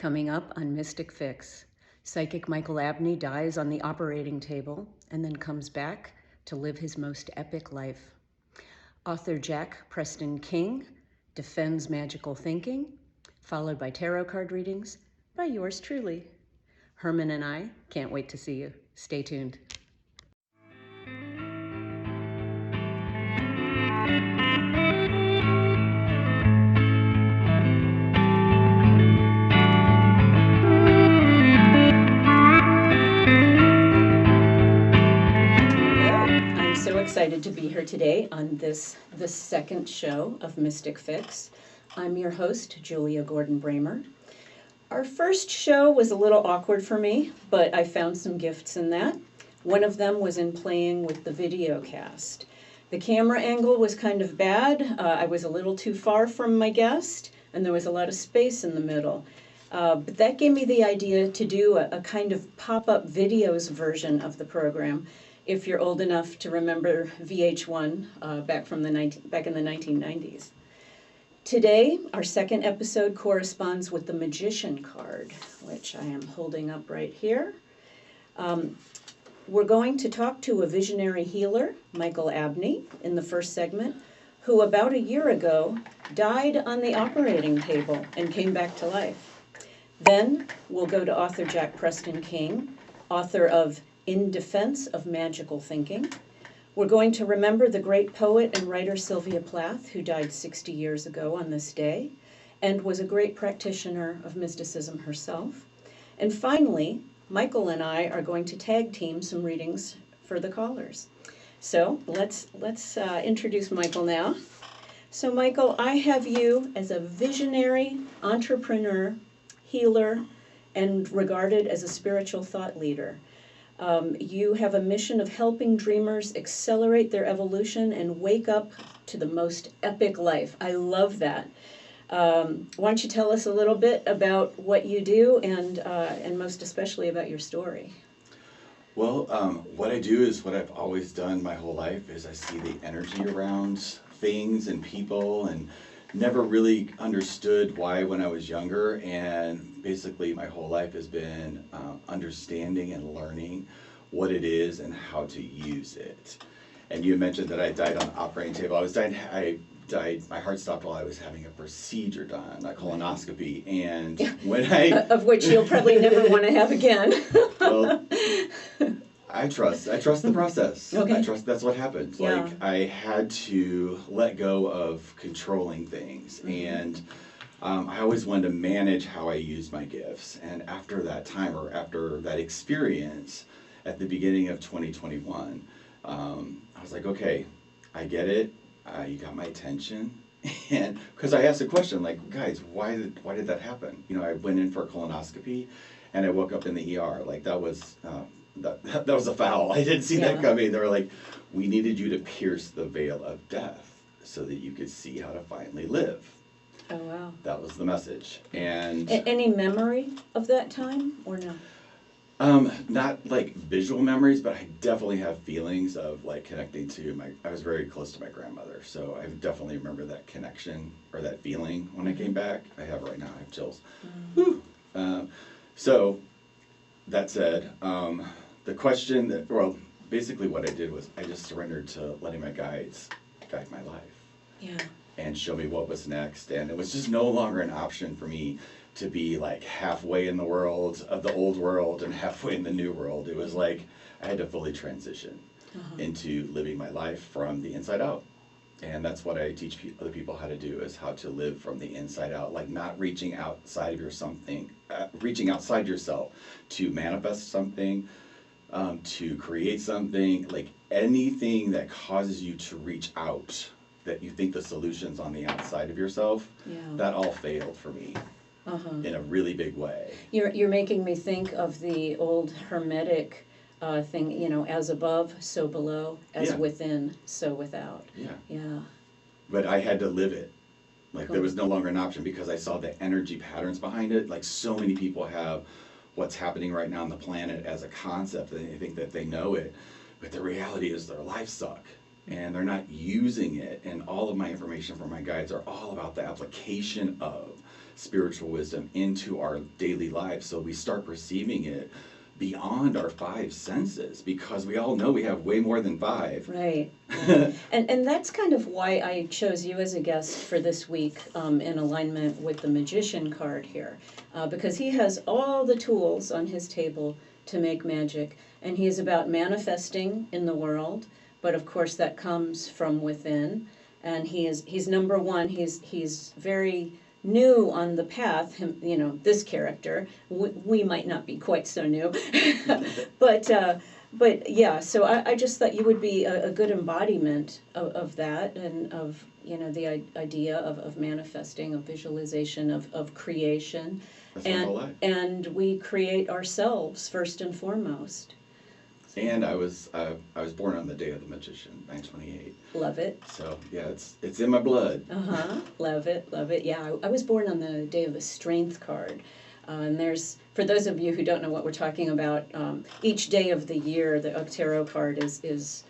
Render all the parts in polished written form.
Coming up on Mystic Fix, psychic Michael Abney dies on the operating table and then comes back to live his most epic life. Author Jack Preston King defends magical thinking, followed by tarot card readings by yours truly. Herman and I can't wait to see you. Stay tuned. Excited to be here today on this the second show of Mystic Fix. I'm your host, Julia Gordon-Bramer. Our first show was a little awkward for me, but I found some gifts in that. One of them was in playing with the video cast. The camera angle was kind of bad. I was a little too far from my guest, and there was a lot of space in the middle. But that gave me the idea to do a kind of pop-up videos version of the program. If you're old enough to remember VH1 back in the 1990s. Today, our second episode corresponds with the Magician card, which I am holding up right here. We're going to talk to a visionary healer, Michael Abney, in the first segment, who about a year ago died on the operating table and came back to life. Then we'll go to author Jack Preston King, author of In Defense of Magical Thinking. We're going to remember the great poet and writer Sylvia Plath, who died 60 years ago on this day, and was a great practitioner of mysticism herself. And finally, Michael and I are going to tag team some readings for the callers. So let's introduce Michael now. So Michael, I have you as a visionary, entrepreneur, healer, and regarded as a spiritual thought leader. You have a mission of helping dreamers accelerate their evolution and wake up to the most epic life. I love that. Why don't you tell us a little bit about what you do and most especially about your story? Well, what I do is what I've always done my whole life is I see the energy around things and people and never really understood why when I was younger, and basically my whole life has been understanding and learning what it is and how to use it. And you mentioned that I died on the operating table. I died, my heart stopped while I was having a procedure done, a colonoscopy, and when of which you'll probably never want to have again. Well, I trust the process. Okay. I trust that's what happened. Yeah. Like I had to let go of controlling things, and I always wanted to manage how I used my gifts. And after that time, or after that experience, at the beginning of 2021, I was like, okay, I get it. You got my attention, and because I asked a question like, guys, why did that happen? You know, I went in for a colonoscopy, and I woke up in the ER. Like that was. That was a foul. I didn't see that coming. They were like, we needed you to pierce the veil of death so that you could see how to finally live. Oh, wow. That was the message. And any memory of that time or no? Not like visual memories, but I definitely have feelings of like connecting to I was very close to my grandmother. So I definitely remember that connection or that feeling when I came back. I have right now, I have chills. Whew. So that said, the question that, well, basically what I did was I just surrendered to letting my guides guide my life. Yeah. And show me what was next. And it was just no longer an option for me to be like halfway in the world of the old world and halfway in the new world. It was like I had to fully transition into living my life from the inside out. And that's what I teach other people how to do, is how to live from the inside out, like not reaching outside of reaching outside yourself to manifest something, to create something, like anything that causes you to reach out, that you think the solution's on the outside of yourself, that all failed for me in a really big way. You're making me think of the old Hermetic thing, you know, as above, so below, as within, so without. Yeah. But I had to live it. Like Cool. there was no longer an option because I saw the energy patterns behind it. Like so many people have what's happening right now on the planet as a concept, and they think that they know it. But the reality is their lives suck. And they're not using it. And all of my information from my guides are all about the application of spiritual wisdom into our daily lives, so we start perceiving it beyond our five senses, because we all know we have way more than five. Right. And that's kind of why I chose you as a guest for this week, in alignment with the magician card here, because he has all the tools on his table to make magic, and he is about manifesting in the world, but of course that comes from within, and he's number one. He's very new on the path. Him, this character. We might not be quite so new, but yeah. So I just thought you would be a good embodiment of that, and of the idea of manifesting, of visualization, of creation. That's my whole life. And we create ourselves first and foremost. And I was born on the day of the magician, 9/28. Love it. So yeah, it's in my blood. Love it. Yeah, I was born on the day of the strength card. And there's, for those of you who don't know what we're talking about, each day of the year the tarot card is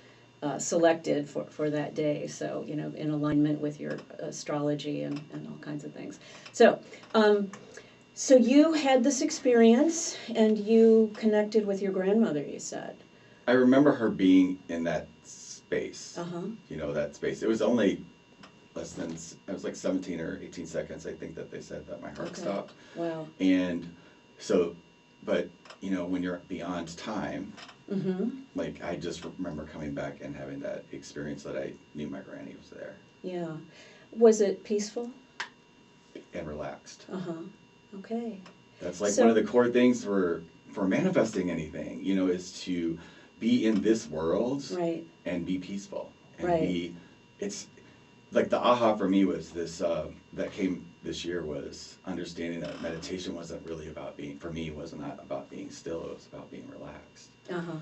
selected for that day. So in alignment with your astrology and all kinds of things. So. So you had this experience, and you connected with your grandmother, you said. I remember her being in that space. That space. It was only less than, it was like 17 or 18 seconds, I think, that they said that my heart stopped. Wow. And so, but, when you're beyond time, like, I just remember coming back and having that experience that I knew my granny was there. Yeah. Was it peaceful? And relaxed. Okay. That's like one of the core things for manifesting anything, is to be in this world, right, and be peaceful. And right. It's like the aha for me was this, that came this year, was understanding that meditation wasn't really about was not about being still, it was about being relaxed.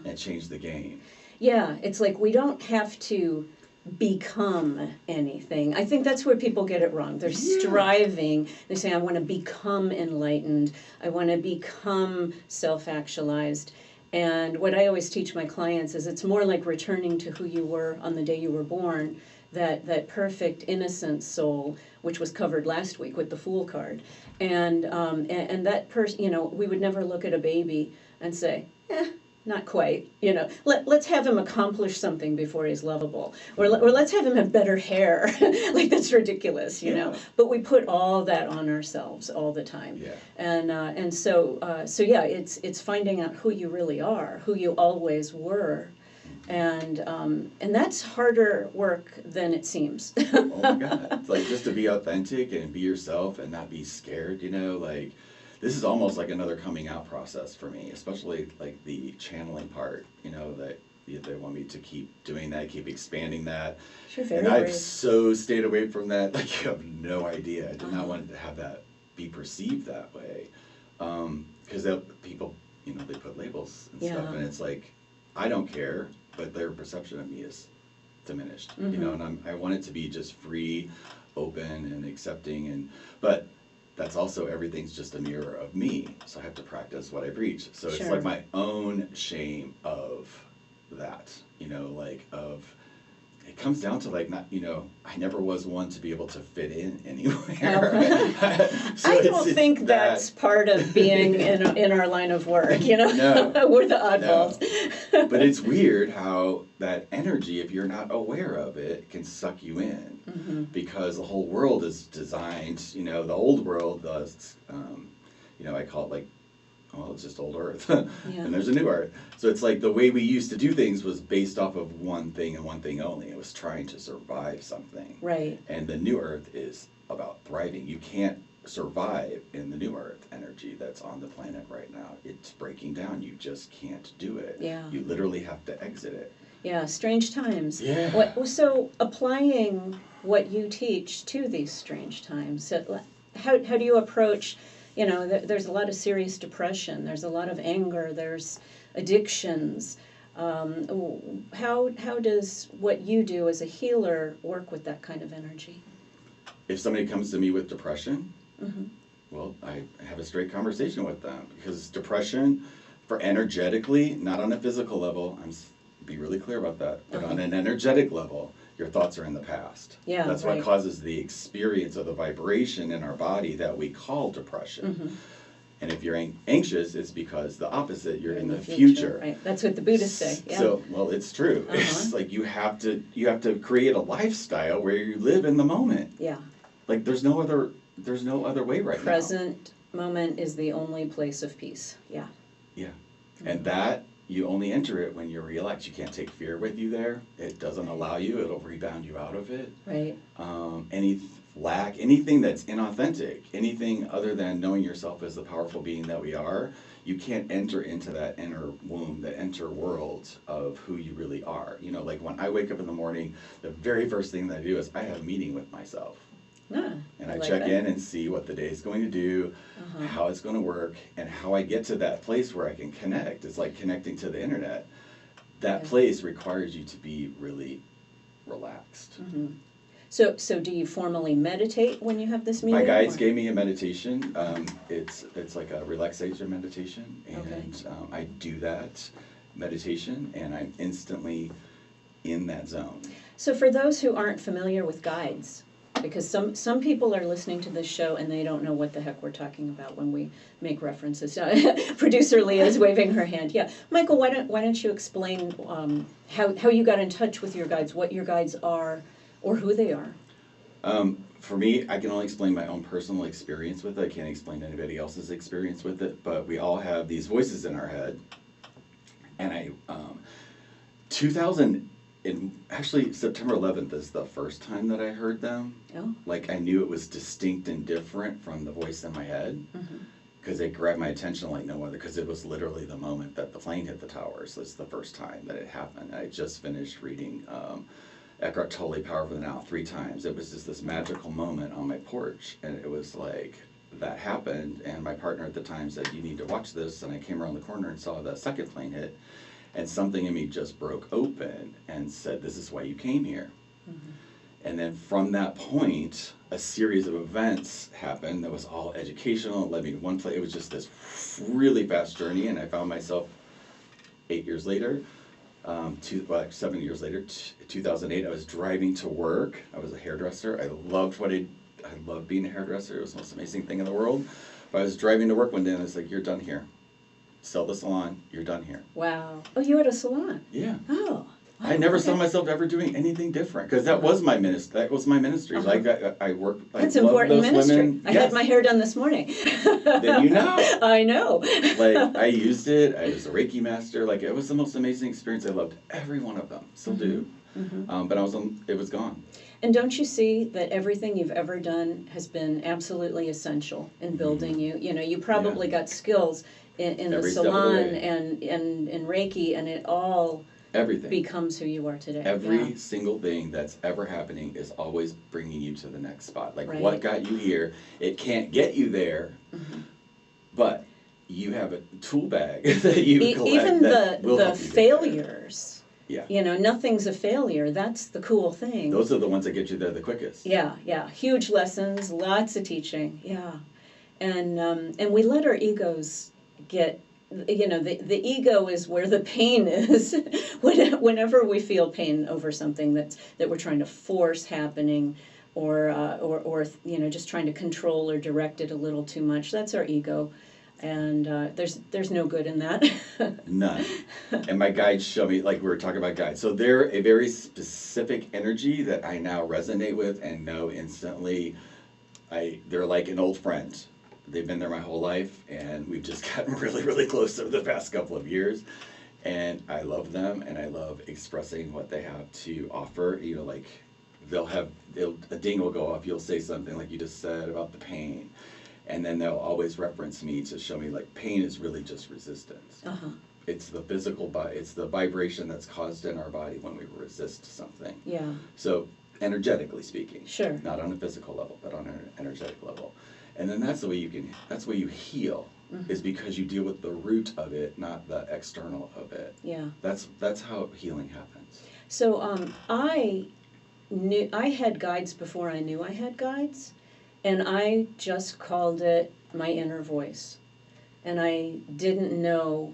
And change the game. Yeah, it's like we don't have to become anything. I think that's where people get it wrong. They're striving. They say, I want to become enlightened. I want to become self-actualized. And what I always teach my clients is it's more like returning to who you were on the day you were born, that perfect innocent soul, which was covered last week with the Fool card. And that person, we would never look at a baby and say, not quite, let's have him accomplish something before he's lovable, or let's have him have better hair. Like, that's ridiculous, but we put all that on ourselves all the time. And so yeah, it's finding out who you really are, who you always were. And that's harder work than it seems. Oh my God. It's like, just to be authentic and be yourself and not be scared, like, this is almost like another coming out process for me, especially like the channeling part, that they want me to keep doing that, keep expanding that. Sure, very and I've brave. so stayed away from that, like, you have no idea. I did not want to have that be perceived that way. Because people, they put labels and stuff, and it's like, I don't care, but their perception of me is diminished, and I want it to be just free, open, and accepting, but that's also, everything's just a mirror of me, so I have to practice what I preach. So it's like my own shame of that, it comes down to, like, not, I never was one to be able to fit in anywhere. So I don't think that's part of being in our line of work, No. We're the oddballs. No. But it's weird how that energy, if you're not aware of it, can suck you in. Because the whole world is designed, the old world does, I call it, like, it's just old Earth, and there's a new Earth. So it's like the way we used to do things was based off of one thing and one thing only. It was trying to survive something. Right. And the new Earth is about thriving. You can't survive in the new Earth energy that's on the planet right now. It's breaking down. You just can't do it. Yeah. You literally have to exit it. Yeah, strange times. Yeah. So applying what you teach to these strange times, how do you approach, there's a lot of serious depression, there's a lot of anger, there's addictions. How does what you do as a healer work with that kind of energy? If somebody comes to me with depression, well, I have a straight conversation with them, because depression, for energetically, not on a physical level, be really clear about that, but on an energetic level, your thoughts are in the past. Yeah, That's right. what causes the experience of the vibration in our body that we call depression. Mhm. And if you're anxious, it's because the opposite, you're in the future, future. right? That's what the Buddhists say. Yeah. So, well, it's true. It's like you have to create a lifestyle where you live in the moment. Yeah. Like there's no other way right now. Present moment is the only place of peace. Yeah. Yeah. And that you only enter it when you're relaxed. You can't take fear with you there. It doesn't allow you. It'll rebound you out of it. Right. Any lack, anything that's inauthentic, anything other than knowing yourself as the powerful being that we are, you can't enter into that inner womb, the inner world of who you really are. You know, like when I wake up in the morning, the very first thing that I do is I have a meeting with myself. And I like check that. in and see what the day is going to do, how it's going to work, and how I get to that place where I can connect. It's like connecting to the internet. That place requires you to be really relaxed. So do you formally meditate when you have this meeting? My guides gave me a meditation. It's like a relaxation meditation, and I do that meditation, and I'm instantly in that zone. So for those who aren't familiar with guides, because some people are listening to this show and they don't know what the heck we're talking about when we make references. Producer Leah is waving her hand. Yeah, Michael, why don't you explain how you got in touch with your guides, what your guides are, or who they are? For me, I can only explain my own personal experience with it. I can't explain anybody else's experience with it. But we all have these voices in our head, and actually September 11th is the first time that I heard them. Oh. Like I knew it was distinct and different from the voice in my head, because it grabbed my attention like no other. Because it was literally the moment that the plane hit the towers. That's the first time that it happened. I just finished reading Eckhart Tolle, Power of the Now, 3 times. It was just this magical moment on my porch, and it was like that happened. And my partner at the time said, "You need to watch this." And I came around the corner and saw the second plane hit. And something in me just broke open and said, "This is why you came here." And then from that point, a series of events happened that was all educational. It led me to one place. It was just this really fast journey, and I found myself 8 years later, 7 years later, 2008, I was driving to work. I was a hairdresser. I loved being a hairdresser. It was the most amazing thing in the world. But I was driving to work one day, and I was like, "You're done here. Sell the salon, you're done here." Wow. Oh, you had a salon? Yeah. Oh. I never saw myself ever doing anything different, because that was my ministry. That was my ministry. Like I worked. That's I important love those ministry. women. I had my hair done this morning. Then you know. I know. Like I used it. I was a Reiki master. Like it was the most amazing experience. I loved every one of them. Still do. But it was gone. And don't you see that everything you've ever done has been absolutely essential in building you? You know, you probably got skills in the Every step of the salon way. and in Reiki, and it all Everything. becomes who you are today. Every single thing that's ever happening is always bringing you to the next spot. Like Right. what got you here, it can't get you there, but you have a tool bag that you collect Even that will the help you get failures. Yeah. You know, nothing's a failure. That's the cool thing. Those are the ones that get you there the quickest. Yeah. Huge lessons, lots of teaching. Yeah. And we let our egos get, you know, the ego is where the pain is. Whenever we feel pain over something that we're trying to force happening, or you know, just trying to control or direct it a little too much, that's our ego. And there's no good in that. None. And my guides show me, like we were talking about guides. So they're a very specific energy that I now resonate with and know instantly. They're like an old friend. They've been there my whole life, and we've just gotten really, really close over the past couple of years. And I love them, and I love expressing what they have to offer. You know, like a ding will go off. You'll say something like you just said about the pain. And then they'll always reference me to show me like pain is really just resistance. It's the physical, it's the vibration that's caused in our body when we resist something. Yeah. So energetically speaking. Sure. Not on a physical level, but on an energetic level. And then that's the way you heal, is because you deal with the root of it, not the external of it. Yeah. That's how healing happens. So I had guides before I knew I had guides. And I just called it my inner voice. And I didn't know,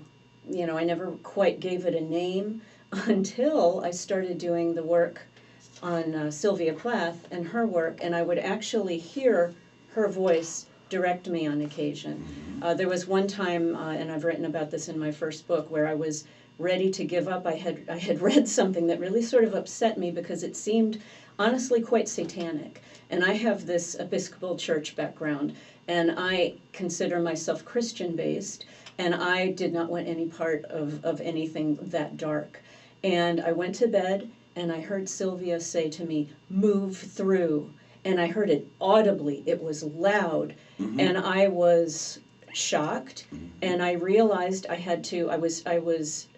you know, I never quite gave it a name until I started doing the work Sylvia Plath and her work, and I would actually hear her voice direct me on occasion. There was one time, and I've written about this in my first book, where I was ready to give up. I had read something that really sort of upset me because it seemed honestly quite satanic. And I have this Episcopal church background, and I consider myself Christian-based, and I did not want any part of anything that dark. And I went to bed, and I heard Sylvia say to me, "Move through." And I heard it audibly. It was loud, and I was shocked, and I realized I was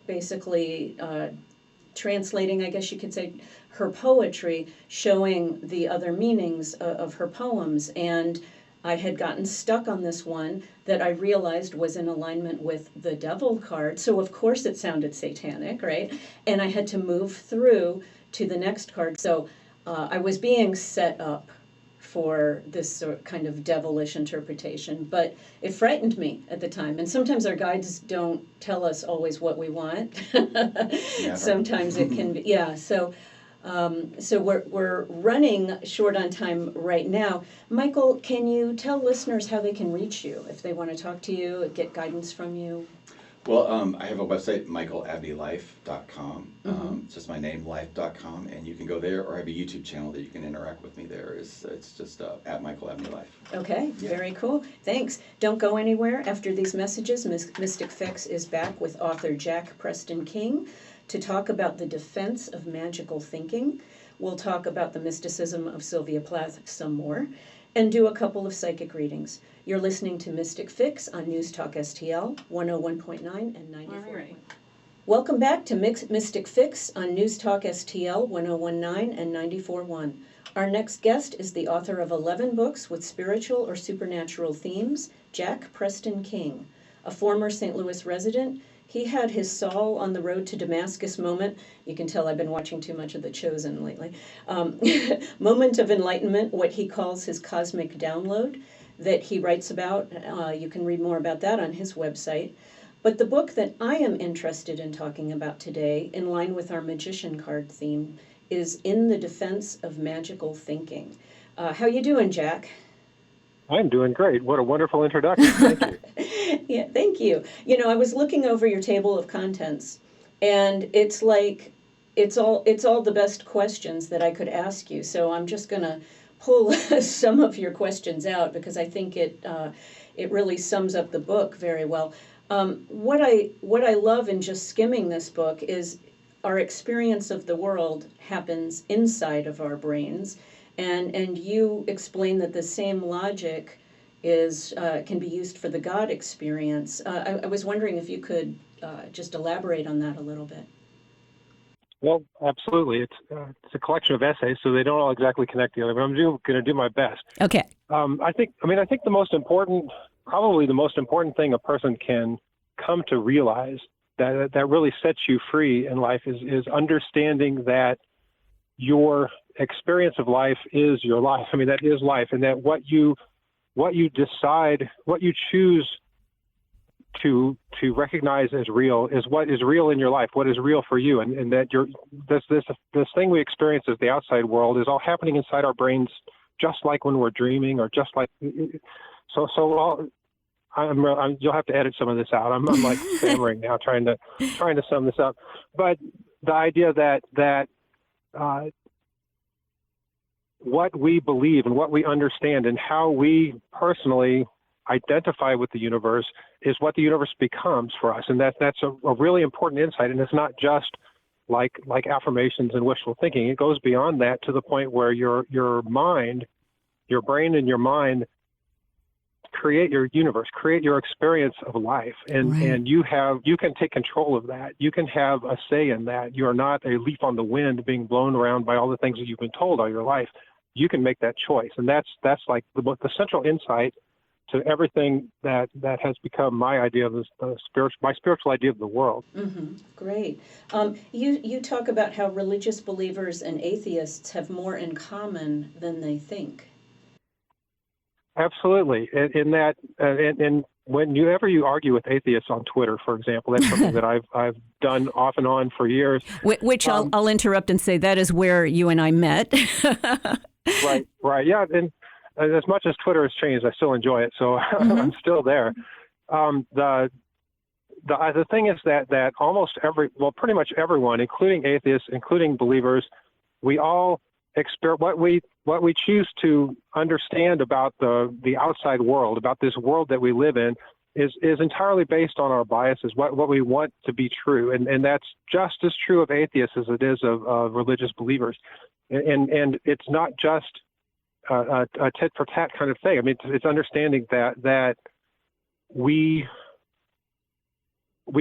basically translating, I guess you could say, her poetry, showing the other meanings of her poems. And I had gotten stuck on this one that I realized was in alignment with the devil card. So of course it sounded satanic, right? And I had to move through to the next card. So I was being set up for this sort of kind of devilish interpretation, but it frightened me at the time. And sometimes our guides don't tell us always what we want. Sometimes it can be, yeah. So we're running short on time right now. Michael, can you tell listeners how they can reach you if they want to talk to you, get guidance from you? Well, I have a website, michaelabneylife.com. It's just my name, life.com, and you can go there, or I have a YouTube channel that you can interact with me there. It's just at Michael Abney Life. Okay, yeah. Very cool. Thanks. Don't go anywhere. After these messages, Mystic Fix is back with author Jack Preston King to talk about the defense of magical thinking. We'll talk about the mysticism of Sylvia Plath some more, and do a couple of psychic readings. You're listening to Mystic Fix on News Talk STL 101.9 and 94.1. Right. Welcome back to Mystic Fix on News Talk STL 101.9 and 94.1. Our next guest is the author of 11 books with spiritual or supernatural themes, Jack Preston King. A former St. Louis resident, he had his Saul on the road to Damascus moment. You can tell I've been watching too much of The Chosen lately. Moment of enlightenment, what he calls his cosmic download, that he writes about. You can read more about that on his website. But the book that I am interested in talking about today, in line with our magician card theme, is In the Defense of Magical Thinking. How you doing, Jack? I'm doing great. What a wonderful introduction. Thank you. Yeah, thank you. You know, I was looking over your table of contents, and it's like it's all the best questions that I could ask you. So I'm just going to pull some of your questions out because I think it really sums up the book very well. What I love in just skimming this book is our experience of the world happens inside of our brains, and you explain that the same logic is can be used for the God experience. I was wondering if you could just elaborate on that a little bit. Well, absolutely. It's a collection of essays, so they don't all exactly connect together, but I'm going to do my best. Okay. I think the most important, probably the most important thing a person can come to realize that really sets you free in life is understanding that your experience of life is your life. I mean, that is life, and that what you decide, what you choose to recognize as real is what is real in your life, what is real for you, and that this thing we experience as the outside world is all happening inside our brains, just like when we're dreaming, or just like you'll have to edit some of this out. I'm like stammering now, trying to sum this up. But the idea that what we believe and what we understand and how we personally identify with the universe is what the universe becomes for us, and that's a really important insight. And it's not just like affirmations and wishful thinking. It goes beyond that to the point where your mind, your brain, and your mind create your universe, create your experience of life, and right. And you can take control of that. You can have a say in that. You're not a leaf on the wind being blown around by all the things that you've been told all your life. You can make that choice, and that's like the central insight to everything that has become my idea of my spiritual idea of the world. Mm-hmm. Great. You talk about how religious believers and atheists have more in common than they think. Absolutely, in that, and whenever you argue with atheists on Twitter, for example, that's something that I've done off and on for years. Which I'll interrupt and say that is where you and I met. Right. Yeah. And as much as Twitter has changed, I still enjoy it. So I'm still there. The thing is that almost pretty much everyone, including atheists, including believers, we all what we choose to understand about the outside world, about this world that we live in, is entirely based on our biases, what we want to be true, and that's just as true of atheists as it is of religious believers, and it's not just a tit for tat kind of thing. I mean, it's understanding that we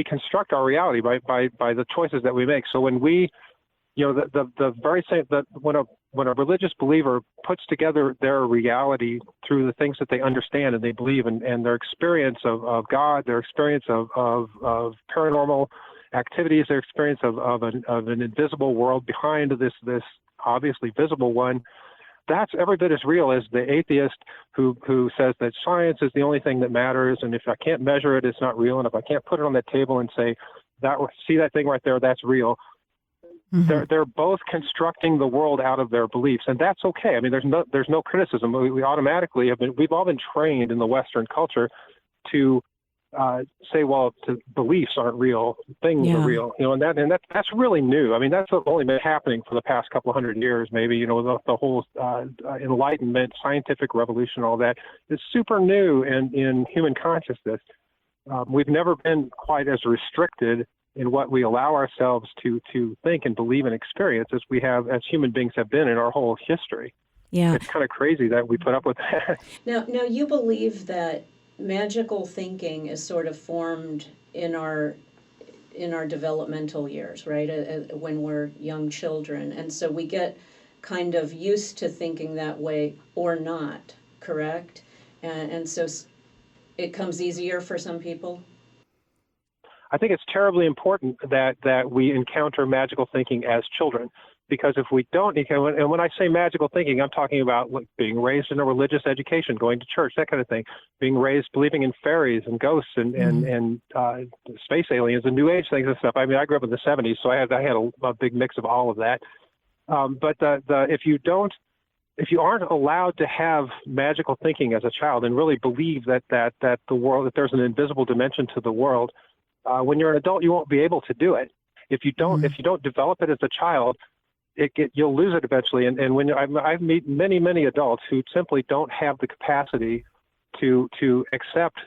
construct our reality by the choices that we make. So when we, the very same that when a religious believer puts together their reality through the things that they understand and they believe in, and their experience of God, their experience of paranormal activities, their experience of an invisible world behind this obviously visible one, that's every bit as real as the atheist who says that science is the only thing that matters, and if I can't measure it, it's not real, and if I can't put it on that table and say see that thing right there, that's real. Mm-hmm. They're both constructing the world out of their beliefs, and that's okay. I mean, there's no criticism. We automatically we've all been trained in the Western culture to say, well, beliefs aren't real, things are real, and that's really new. I mean, that's only been happening for the past couple of hundred years, maybe. The whole Enlightenment, scientific revolution, all that is super new in human consciousness. We've never been quite as restricted in what we allow ourselves to think and believe and experience as we have, as human beings have been in our whole history. Yeah, it's kind of crazy that we put up with that. Now you believe that magical thinking is sort of formed in our developmental years, right? When we're young children, and so we get kind of used to thinking that way or not, correct? And so it comes easier for some people. I think it's terribly important that we encounter magical thinking as children, because if we don't, and when I say magical thinking, I'm talking about being raised in a religious education, going to church, that kind of thing, being raised believing in fairies and ghosts and space aliens and New Age things and stuff. I mean, I grew up in the 70s, so I had a big mix of all of that. But if you aren't allowed to have magical thinking as a child and really believe that the world, that there's an invisible dimension to the world, when you're an adult, you won't be able to do it. If you don't develop it as a child, you'll lose it eventually. And when I've met many adults who simply don't have the capacity to accept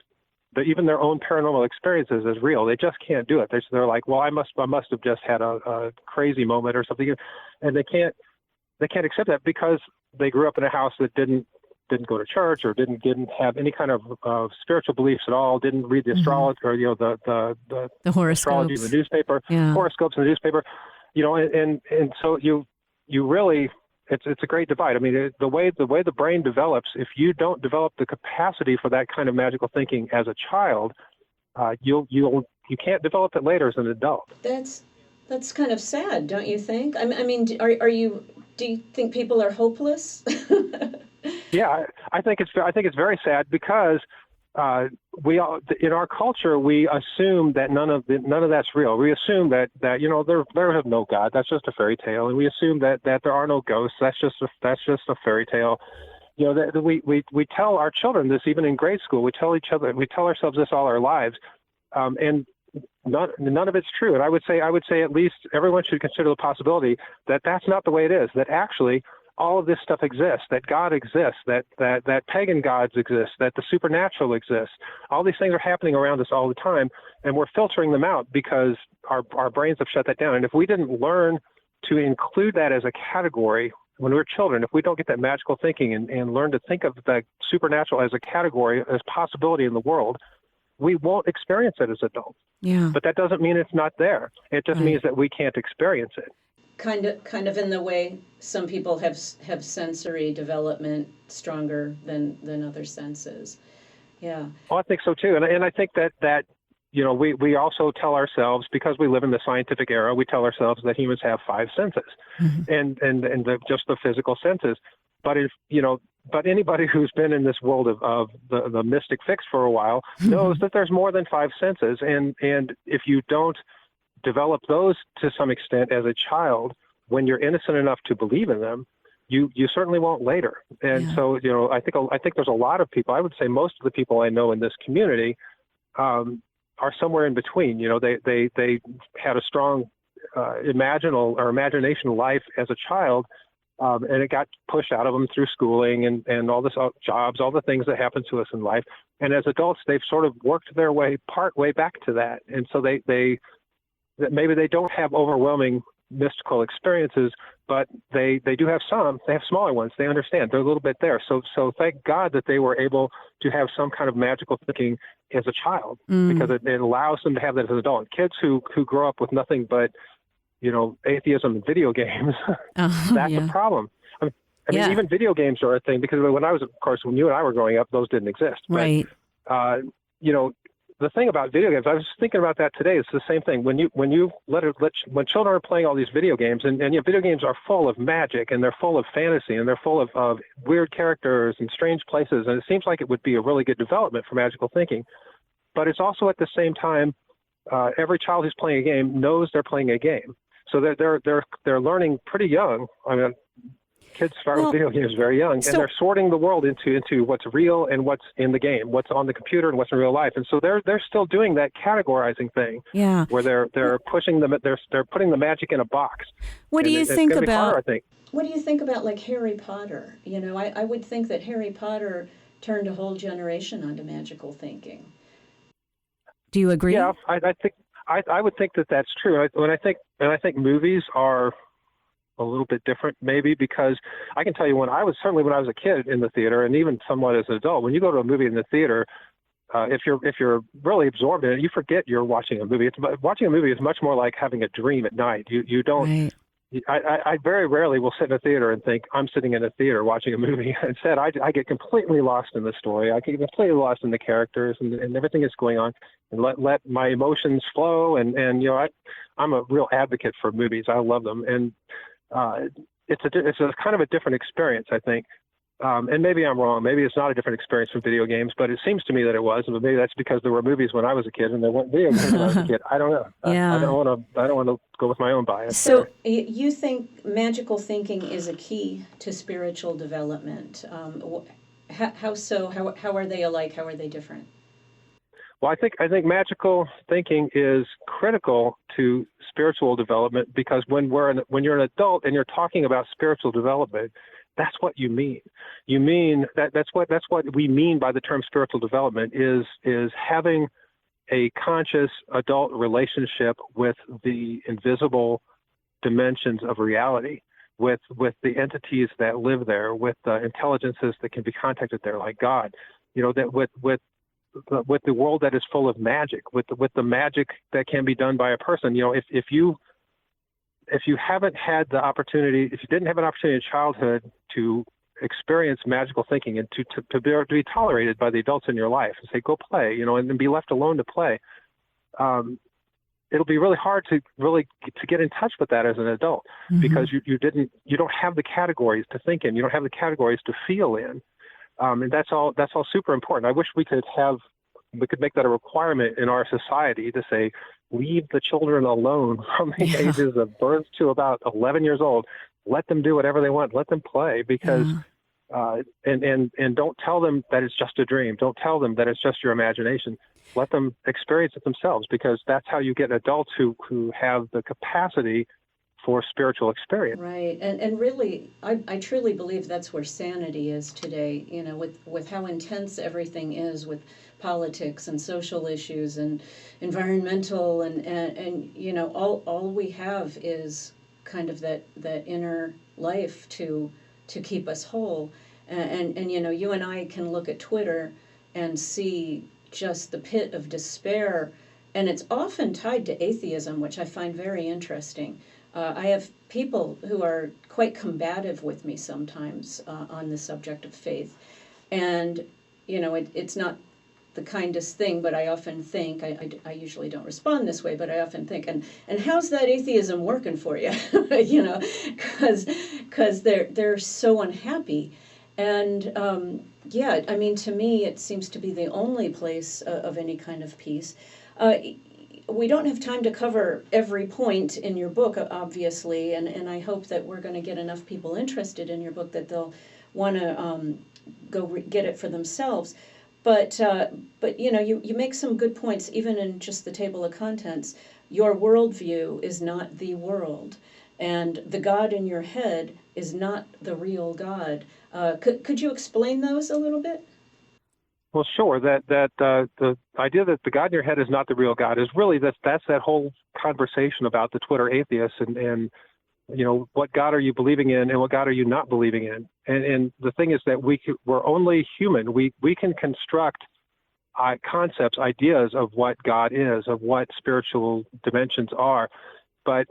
even their own paranormal experiences as real. They just can't do it. They're like, well, I must have just had a crazy moment or something, and they can't accept that because they grew up in a house that didn't go to church or didn't have any kind of spiritual beliefs at all, didn't read the astrology or the horoscopes, astrology in the newspaper, horoscopes in the newspaper, and so you really, it's a great divide. I mean, the way the brain develops, if you don't develop the capacity for that kind of magical thinking as a child, you can't develop it later as an adult. That's kind of sad, don't you think? I mean, do you think people are hopeless? Yeah, I think it's very sad because we all, in our culture, we assume that none of that's real. We assume that there is no God. That's just a fairy tale, and we assume that there are no ghosts. That's just a fairy tale. We tell our children this even in grade school. We tell ourselves this all our lives, and none of it's true. And I would say at least everyone should consider the possibility that that's not the way it is. That actually all of this stuff exists, that God exists, that pagan gods exist, that the supernatural exists. All these things are happening around us all the time, and we're filtering them out because our brains have shut that down. And if we didn't learn to include that as a category when we were children, if we don't get that magical thinking and learn to think of the supernatural as a category, as possibility in the world, we won't experience it as adults. Yeah. But that doesn't mean it's not there. It just means that we can't experience it. Kind of in the way some people have sensory development stronger than other senses. Yeah. Well, I think so too, and I think that we also tell ourselves, because we live in the scientific era, we tell ourselves that humans have 5 senses, and just the physical senses. But if but anybody who's been in this world of the mystic fix for a while knows that there's more than five senses. And if you don't develop those to some extent as a child, when you're innocent enough to believe in them, you certainly won't later. And so, I think there's a lot of people, I would say most of the people I know in this community are somewhere in between. They had a strong imagination life as a child, and it got pushed out of them through schooling and all this jobs, all the things that happen to us in life. And as adults, they've sort of worked their part way back to that. And so maybe they don't have overwhelming mystical experiences, but they do have some. They have smaller ones. They understand. They're a little bit there. So thank God that they were able to have some kind of magical thinking as a child, because it allows them to have that as an adult. Kids who grow up with nothing but atheism and video games, that's a problem. I mean, even video games are a thing, because when you and I were growing up, those didn't exist. Right. But, the thing about video games, I was thinking about that today. It's the same thing. When children are playing all these video games, and video games are full of magic, and they're full of fantasy, and they're full of weird characters and strange places, and it seems like it would be a really good development for magical thinking. But it's also at the same time, every child who's playing a game knows they're playing a game. So they're learning pretty young. I mean, kids start with video games very young, and they're sorting the world into what's real and what's in the game, what's on the computer and what's in real life. And so they're still doing that categorizing thing, where they're pushing them, they're putting the magic in a box. What do you think about? Harder, I think. What do you think about like Harry Potter? I would think that Harry Potter turned a whole generation onto magical thinking. Do you agree? Yeah, I would think that that's true. I think movies are a little bit different, maybe, because I can tell you when I was a kid in the theater, and even somewhat as an adult, when you go to a movie in the theater, if you're really absorbed in it, you forget you're watching a movie. Watching a movie is much more like having a dream at night. You don't. Right. I very rarely will sit in a theater and think I'm sitting in a theater watching a movie. Instead, I get completely lost in the story. I get completely lost in the characters and everything that's going on, and let my emotions flow. And I'm a real advocate for movies. I love them, and it's a kind of a different experience, I think. And maybe I'm wrong. Maybe it's not a different experience from video games, but it seems to me that it was. But maybe that's because there were movies when I was a kid and there weren't video games when I was a kid. I don't know. I don't want to go with my own bias. So you think magical thinking is a key to spiritual development? How so? How are they alike? How are they different? Well, I think magical thinking is critical to spiritual development, because when you're an adult and you're talking about spiritual development, that's what you mean. You mean that's what we mean by the term spiritual development is having a conscious adult relationship with the invisible dimensions of reality, with the entities that live there, with the intelligences that can be contacted there, like God. That with the world that is full of magic, with the magic that can be done by a person. If you haven't had the opportunity, if you didn't have an opportunity in childhood to experience magical thinking and to be tolerated by the adults in your life and say, go play, and be left alone to play, it'll be really hard to get in touch with that as an adult, because you don't have the categories to think in, you don't have the categories to feel in. And that's all super important. I wish we could make that a requirement in our society, to say, leave the children alone from the ages of birth to about 11 years old. Let them do whatever they want. Let them play, because and don't tell them that it's just a dream. Don't tell them that it's just your imagination. Let them experience it themselves, because that's how you get adults who have the capacity for spiritual experience. Right. And really, I truly believe that's where sanity is today, with how intense everything is with politics and social issues and environmental and all we have is kind of that inner life to keep us whole. And you and I can look at Twitter and see just the pit of despair, and it's often tied to atheism, which I find very interesting. I have people who are quite combative with me sometimes on the subject of faith. And, it's not the kindest thing, but I often think, I usually don't respond this way, but I often think, and how's that atheism working for you? Because they're so unhappy. And yeah, I mean, to me, it seems to be the only place of any kind of peace. We don't have time to cover every point in your book, obviously, and I hope that we're going to get enough people interested in your book that they'll want to go get it for themselves. But you know, you make some good points, even in just the table of contents. Your worldview is not the world, and the God in your head is not the real God. Could you explain those a little bit? Well, sure. The idea that the God in your head is not the real God is really that's that whole conversation about the Twitter atheists and you know, what God are you believing in and what God are you not believing in? And the thing is that we're only human. We can construct concepts, ideas of what God is, of what spiritual dimensions are, but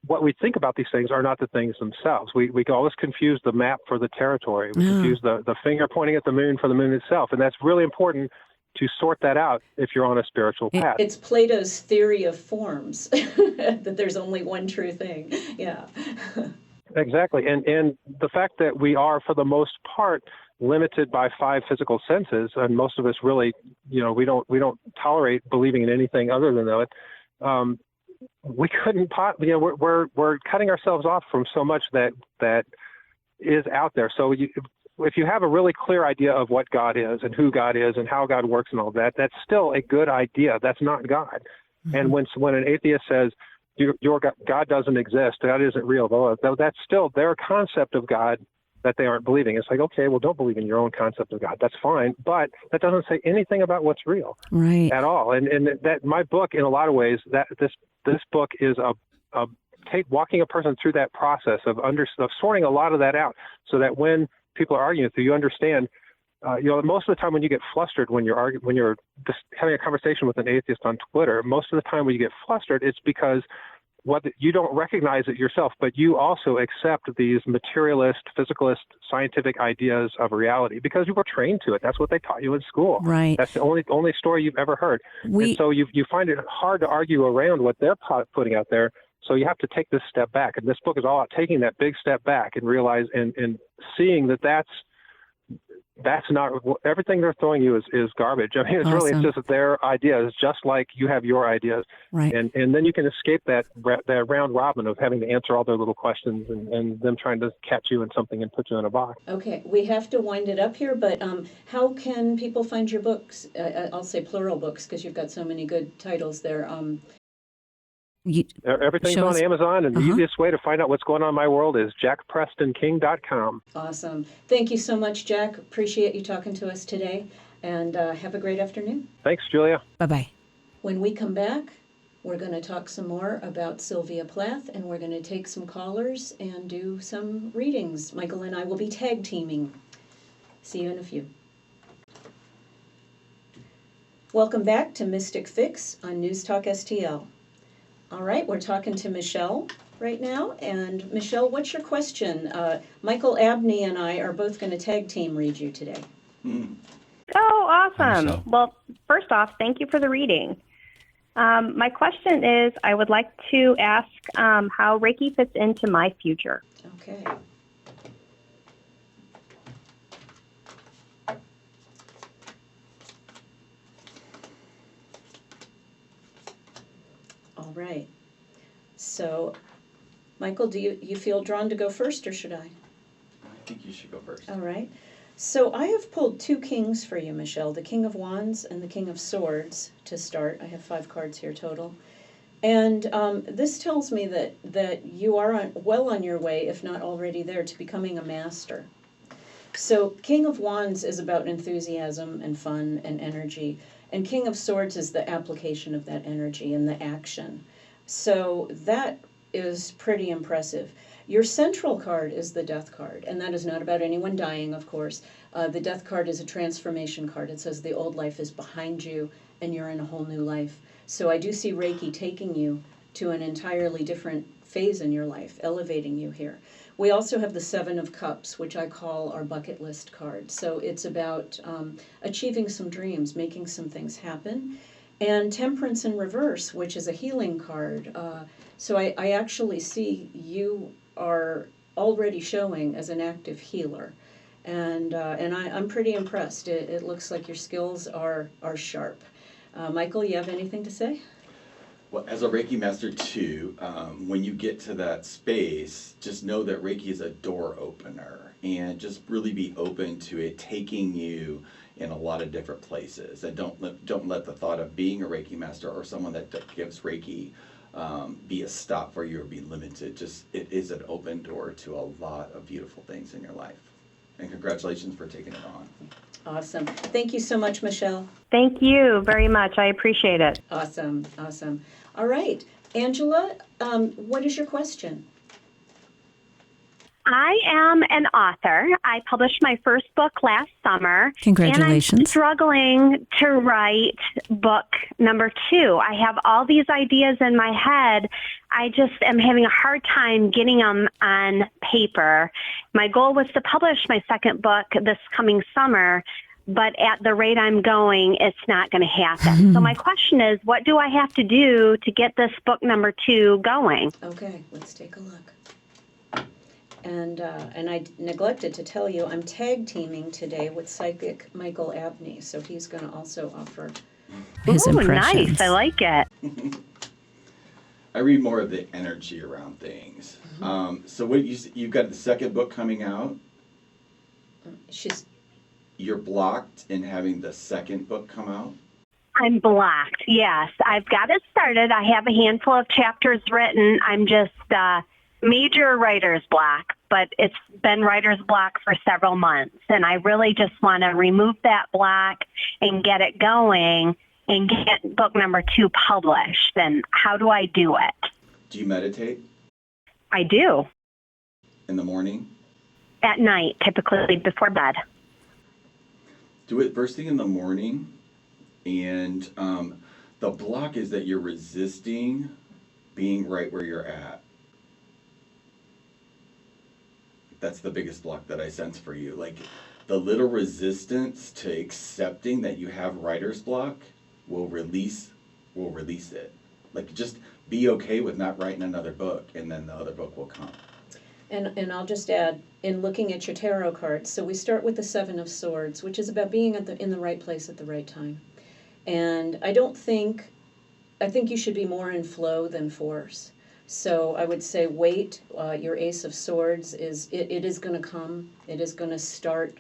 what we think about these things are not the things themselves. We always confuse the map for the territory. We confuse the finger pointing at the moon for the moon itself. And that's really important to sort that out if you're on a spiritual path. It's Plato's theory of forms, that there's only one true thing. Yeah. Exactly. And the fact that we are, for the most part, limited by 5 physical senses, and most of us really, you know, we don't tolerate believing in anything other than that. We couldn't, you know, we're cutting ourselves off from so much that is out there. So if you have a really clear idea of what God is and who God is and how God works and all that, that's still a good idea. That's not God. Mm-hmm. And when an atheist says your God doesn't exist, God isn't real, well, that's still their concept of God that they aren't believing. It's like, okay, well, don't believe in your own concept of God. That's fine, but that doesn't say anything about what's real at all. And that my book, in a lot of ways, that this book is walking a person through that process of sorting a lot of that out, so that when people are arguing with you, you understand. You know, most of the time when you get flustered when you're just having a conversation with an atheist on Twitter, most of the time when you get flustered, it's because you don't recognize it yourself, but you also accept these materialist, physicalist, scientific ideas of reality because you were trained to it. That's what they taught you in school. Right. That's the only story you've ever heard. And so you find it hard to argue around what they're putting out there. So you have to take this step back. And this book is all about taking that big step back and realize and seeing that that's not everything they're throwing you is garbage. I mean, it's really, it's just their ideas, just like you have your ideas. Right. And then you can escape that round robin of having to answer all their little questions and them trying to catch you in something and put you in a box. Okay, we have to wind it up here, but how can people find your books? I'll say plural books because you've got so many good titles there. Everything's on Amazon, and the easiest way to find out what's going on in my world is jackprestonking.com. Awesome. Thank you so much, Jack. Appreciate you talking to us today, and have a great afternoon. Thanks, Julia. Bye-bye. When we come back, we're going to talk some more about Sylvia Plath, and we're going to take some callers and do some readings. Michael and I will be tag teaming. See you in a few. Welcome back to Mystic Fix on NewsTalkSTL. All right, we're talking to Michelle right now. And Michelle, what's your question? Michael Abney and I are both going to tag team read you today. Oh, awesome. Well, first off, thank you for the reading. My question is, I would like to ask how Reiki fits into my future. Okay. All right. So, Michael, do you feel drawn to go first, or should I? I think you should go first. All right. So I have pulled 2 kings for you, Michelle, the King of Wands and the King of Swords to start. I have 5 cards here total. And this tells me that you are well on your way, if not already there, to becoming a master. So King of Wands is about enthusiasm and fun and energy. And King of Swords is the application of that energy and the action. So that is pretty impressive. Your central card is the Death card, and that is not about anyone dying, of course. The Death card is a transformation card. It says the old life is behind you, and you're in a whole new life. So I do see Reiki taking you to an entirely different phase in your life, elevating you here. We also have the 7 of Cups, which I call our bucket list card. So it's about achieving some dreams, making some things happen. And Temperance in Reverse, which is a healing card. So I actually see you are already showing as an active healer. And I'm pretty impressed. It looks like your skills are sharp. Michael, you have anything to say? Well, as a Reiki Master too, when you get to that space, just know that Reiki is a door opener, and just really be open to it taking you in a lot of different places. And don't let the thought of being a Reiki Master or someone that gives Reiki be a stop for you or be limited. Just it is an open door to a lot of beautiful things in your life. And congratulations for taking it on. Awesome. Thank you so much, Michelle. Thank you very much. I appreciate it. Awesome. All right. Angela, what is your question? I am an author. I published my first book last summer. Congratulations. And I'm struggling to write book number 2. I have all these ideas in my head. I just am having a hard time getting them on paper. My goal was to publish my second book this coming summer, but at the rate I'm going, it's not going to happen. So my question is, what do I have to do to get this book number 2 going? Okay, let's take a look. And I neglected to tell you, I'm tag teaming today with psychic Michael Abney, so he's going to also offer his Ooh, impressions. nice. I like it. I read more of the energy around things. So what you've got the second book coming out. You're blocked in having the second book come out? I'm blocked, yes. I've got it started. I have a handful of chapters written. I'm just major writer's block, but it's been writer's block for several months. And I really just want to remove that block and get it going and get book number 2 published. And how do I do it? Do you meditate I do. in the morning? At night, typically before bed. Do it first thing in the morning. And the block is that you're resisting being right where you're at. That's the biggest block that I sense for you. Like the little resistance to accepting that you have writer's block will release it. Like just be okay with not writing another book, and then the other book will come. And I'll just add, in looking at your tarot cards, so we start with the 7 of Swords, which is about being in the right place at the right time. And I think you should be more in flow than force. So I would say wait. Your Ace of Swords it is going to come. It is going to start.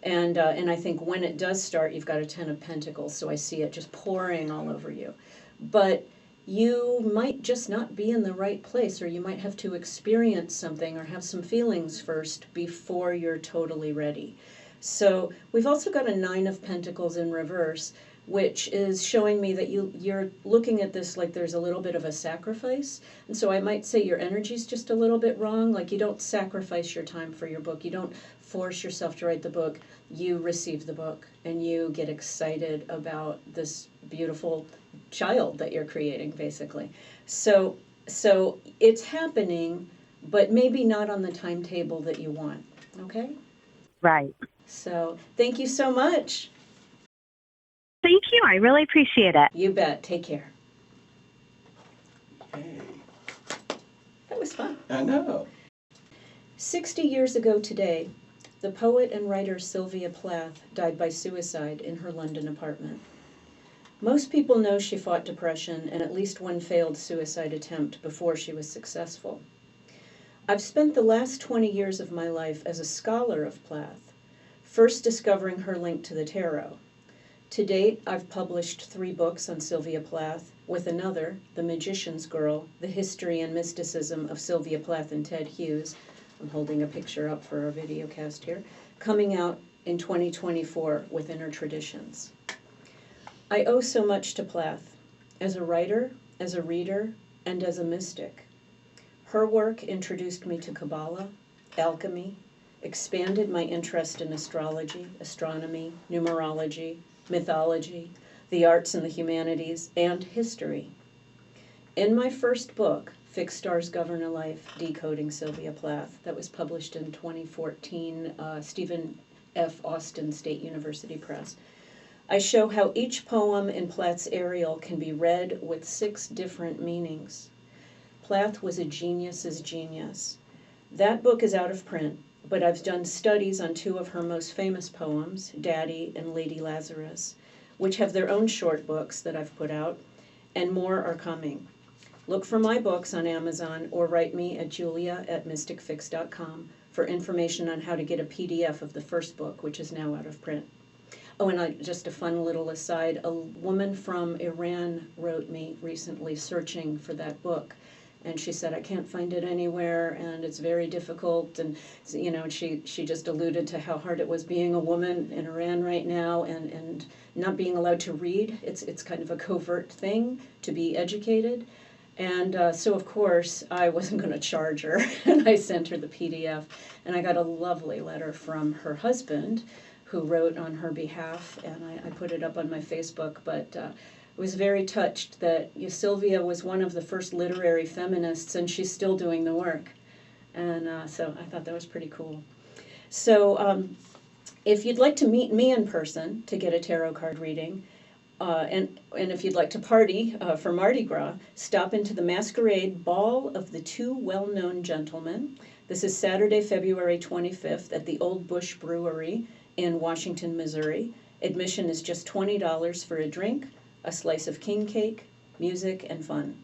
And I think when it does start, you've got a 10 of Pentacles. So I see it just pouring all over you. But you might just not be in the right place, or you might have to experience something or have some feelings first before you're totally ready. So we've also got a 9 of Pentacles in reverse, which is showing me that you're looking at this like there's a little bit of a sacrifice. And so I might say your energy's just a little bit wrong. Like you don't sacrifice your time for your book. You don't force yourself to write the book. You receive the book and you get excited about this beautiful child that you're creating, basically. So it's happening, but maybe not on the timetable that you want. Okay? Right. So thank you so much. Thank you. I really appreciate it. You bet. Take care. Hey, That was fun. I know. 60 years ago today, the poet and writer Sylvia Plath died by suicide in her London apartment. Most people know she fought depression and at least one failed suicide attempt before she was successful. I've spent the last 20 years of my life as a scholar of Plath, first discovering her link to the tarot. To date, I've published 3 books on Sylvia Plath, with another, The Magician's Girl, The History and Mysticism of Sylvia Plath and Ted Hughes. I'm holding a picture up for our video cast here, coming out in 2024 with Inner Traditions. I owe so much to Plath, as a writer, as a reader, and as a mystic. Her work introduced me to Kabbalah, alchemy, expanded my interest in astrology, astronomy, numerology, mythology, the arts and the humanities, and history. In my first book, Fixed Stars Govern a Life, Decoding Sylvia Plath, that was published in 2014, Stephen F. Austin State University Press, I show how each poem in Plath's Ariel can be read with 6 different meanings. Plath was a genius's genius. That book is out of print, but I've done studies on two of her most famous poems, Daddy and Lady Lazarus, which have their own short books that I've put out, and more are coming. Look for my books on Amazon or write me at julia@mysticfix.com for information on how to get a PDF of the first book, which is now out of print. Oh, and just a fun little aside, a woman from Iran wrote me recently searching for that book. And she said, I can't find it anywhere, and it's very difficult. And, she just alluded to how hard it was being a woman in Iran right now and not being allowed to read. It's kind of a covert thing to be educated. And so, of course, I wasn't going to charge her, and I sent her the PDF. And I got a lovely letter from her husband, who wrote on her behalf, and I put it up on my Facebook. But was very touched that Sylvia was one of the first literary feminists, and she's still doing the work. And so I thought that was pretty cool. So if you'd like to meet me in person to get a tarot card reading, and if you'd like to party for Mardi Gras, stop into the Masquerade Ball of the Two Well-Known Gentlemen. This is Saturday, February 25th at the Old Bush Brewery in Washington, Missouri. Admission is just $20 for a drink, a slice of king cake, music, and fun.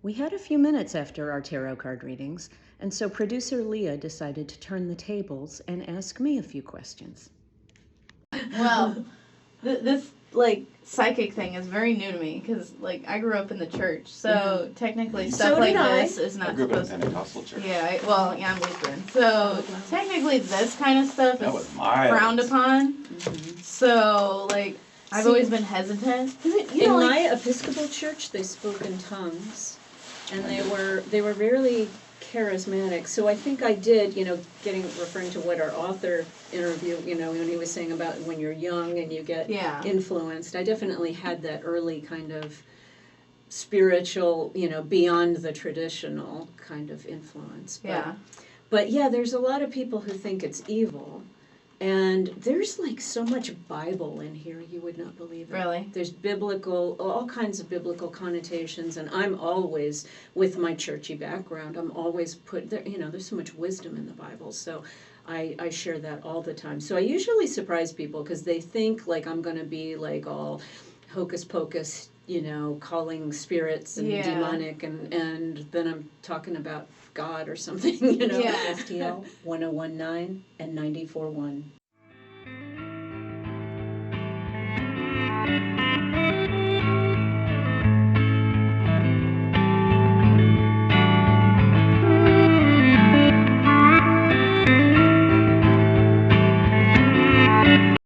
We had a few minutes after our tarot card readings, and so producer Leah decided to turn the tables and ask me a few questions. Well, this psychic thing is very new to me because I grew up in the church, so technically stuff like this is not I grew up in a supposed to. Pentecostal church. Yeah, I'm Lutheran, so technically this kind of stuff That is was mild. frowned upon. Mm-hmm. So I've always been hesitant. In my Episcopal church, they spoke in tongues, and they were really charismatic. So I think I did, referring to what our author interview, when he was saying about when you're young and you get influenced. I definitely had that early kind of spiritual, beyond the traditional kind of influence. But yeah, there's a lot of people who think it's evil. And there's so much Bible in here, you would not believe it. Really? There's all kinds of biblical connotations, and I'm always, with my churchy background, I'm always there's so much wisdom in the Bible, so I share that all the time. So I usually surprise people because they think I'm going to be all hocus pocus, calling spirits and demonic, and then I'm talking about God or something, STL 1019 and 94.1.